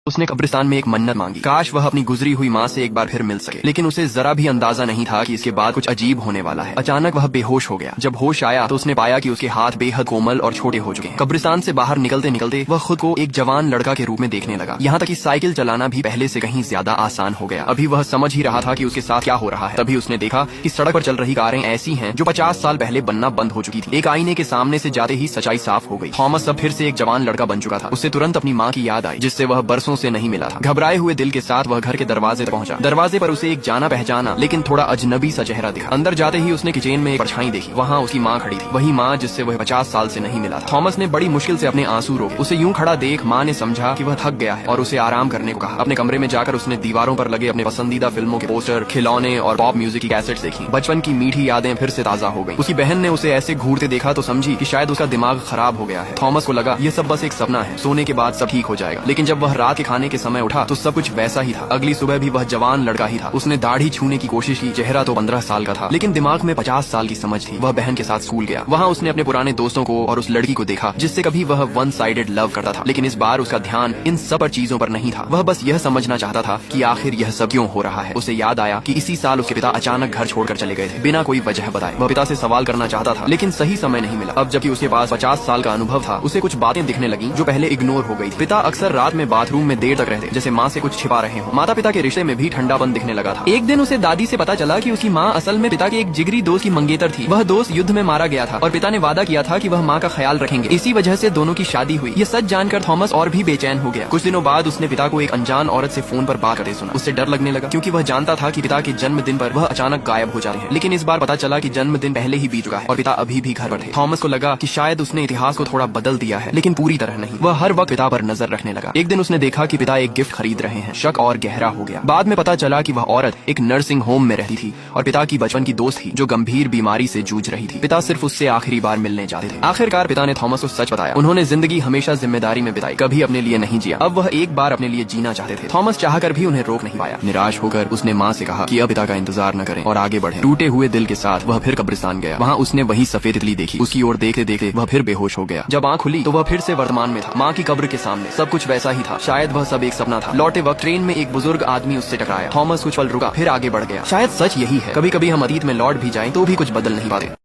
उसने कब्रिस्तान में एक मन्नत मांगी, काश वह अपनी गुजरी हुई माँ से एक बार फिर मिल सके। लेकिन उसे जरा भी अंदाजा नहीं था कि इसके बाद कुछ अजीब होने वाला है। अचानक वह बेहोश हो गया। जब होश आया तो उसने पाया कि उसके हाथ बेहद कोमल और छोटे हो चुके हैं। कब्रिस्तान से बाहर निकलते निकलते वह खुद को एक जवान लड़का के रूप में देखने लगा। यहाँ तक कि साइकिल चलाना भी पहले से कहीं ज्यादा आसान हो गया। अभी वह समझ ही रहा था कि उसके साथ क्या हो रहा है। तभी उसने देखा कि सड़क पर चल रही कारें ऐसी हैं जो 50 साल पहले बनना बंद हो चुकी थी। एक आईने के सामने से जाते ही सच्चाई साफ हो गई। थॉमस अब फिर से एक जवान लड़का बन चुका था। उसे तुरंत अपनी माँ की याद आई, जिससे वह बरसों से नहीं मिला था। घबराए हुए दिल के साथ वह घर के दरवाजे तक पहुंचा। दरवाजे पर उसे एक जाना पहचाना लेकिन थोड़ा अजनबी सा चेहरा दिखा। अंदर जाते ही उसने किचन में एक परछाई देखी। वहाँ उसकी माँ खड़ी थी, वही माँ जिससे वह 50 साल से नहीं मिला था। थॉमस ने बड़ी मुश्किल से अपने आंसू रोके। उसे यूं खड़ा देख माँ ने समझा कि वह थक गया है और उसे आराम करने को कहा। अपने कमरे में जाकर उसने दीवारों पर लगे अपने पसंदीदा फिल्मों के पोस्टर, खिलौने और पॉप म्यूजिक की कैसेट्स देखी। बचपन की मीठी यादें फिर से ताजा हो गई। उसकी बहन ने उसे ऐसे घूरते देखा तो समझी कि शायद उसका दिमाग खराब हो गया है। थॉमस को लगा ये सब बस एक सपना है, सोने के बाद सब ठीक हो जाएगा। लेकिन जब वह रात के खाने के समय उठा तो सब कुछ वैसा ही था। अगली सुबह भी वह जवान लड़का ही था। उसने दाढ़ी छूने की कोशिश की। चेहरा तो 15 साल का था लेकिन दिमाग में 50 साल की समझ थी। वह बहन के साथ स्कूल गया। वहाँ उसने अपने पुराने दोस्तों को और उस लड़की को देखा जिससे कभी वह वन साइडेड लव करता था। लेकिन इस बार उसका ध्यान इन सब चीजों पर नहीं था। वह बस यह समझना चाहता था कि आखिर यह सब क्यों हो रहा है। उसे याद आया कि इसी साल उसके पिता अचानक घर छोड़कर चले गए थे बिना कोई वजह बताए। वह पिता से सवाल करना चाहता था लेकिन सही समय नहीं मिला। अब जबकि उसके पास 50 साल का अनुभव था, उसे कुछ बातें दिखने लगी जो पहले इग्नोर हो गई थी। पिता अक्सर रात में बाथरूम में देर तक रहते, जैसे माँ से कुछ छिपा रहे हो। माता पिता के रिश्ते में भी ठंडापन दिखने लगा था। एक दिन उसे दादी से पता चला कि उसकी माँ असल में पिता के एक जिगरी दोस्त की मंगेतर थी। वह दोस्त युद्ध में मारा गया था और पिता ने वादा किया था कि वह माँ का ख्याल रखेंगे। इसी वजह से दोनों की शादी हुई। ये सच जानकर थॉमस और भी बेचैन हो गया। कुछ दिनों बाद उसने पिता को एक अनजान औरत से फोन पर बात करते सुना। उससे डर लगने लगा क्योंकि वह जानता था कि पिता के जन्मदिन पर वह अचानक गायब हो जाते हैं। लेकिन इस बार पता चला कि जन्मदिन पहले ही बीत चुका है और पिता अभी भी घर पर थे। थॉमस को लगा कि शायद उसने इतिहास को थोड़ा बदल दिया है, लेकिन पूरी तरह नहीं। वह हर वक्त पिता पर नजर रखने लगा। एक दिन उसने देखा कि पिता एक गिफ्ट खरीद रहे हैं। शक और गहरा हो गया। बाद में पता चला कि वह औरत एक नर्सिंग होम में रहती थी और पिता की बचपन की दोस्त थी जो गंभीर बीमारी से जूझ रही थी। पिता सिर्फ उससे आखिरी बार मिलने जाते थे। आखिरकार पिता ने थॉमस को सच बताया। उन्होंने जिंदगी हमेशा जिम्मेदारी में बिताई, कभी अपने लिए नहीं जिया। अब वह एक बार अपने लिए जीना चाहते थे। थॉमस चाहकर भी उन्हें रोक नहीं पाया। निराश होकर उसने माँ से कहा कि अब पिता का इंतजार न करें और आगे बढ़ें। टूटे हुए दिल के साथ वह फिर कब्रिस्तान गया। वहाँ उसने वही सफेद तितली देखी। उसकी ओर देखते देखते वह फिर बेहोश हो गया। जब आँख खुली तो वह फिर से वर्तमान में था। माँ की कब्र के सामने सब कुछ वैसा ही था। शायद वह सब एक सपना था। लौटे वक्त ट्रेन में एक बुजुर्ग आदमी उससे टकराया। थॉमस कुछ पल रुका, फिर आगे बढ़ गया। शायद सच यही है, कभी कभी हम अतीत में लौट भी जाएं तो भी कुछ बदल नहीं पाते।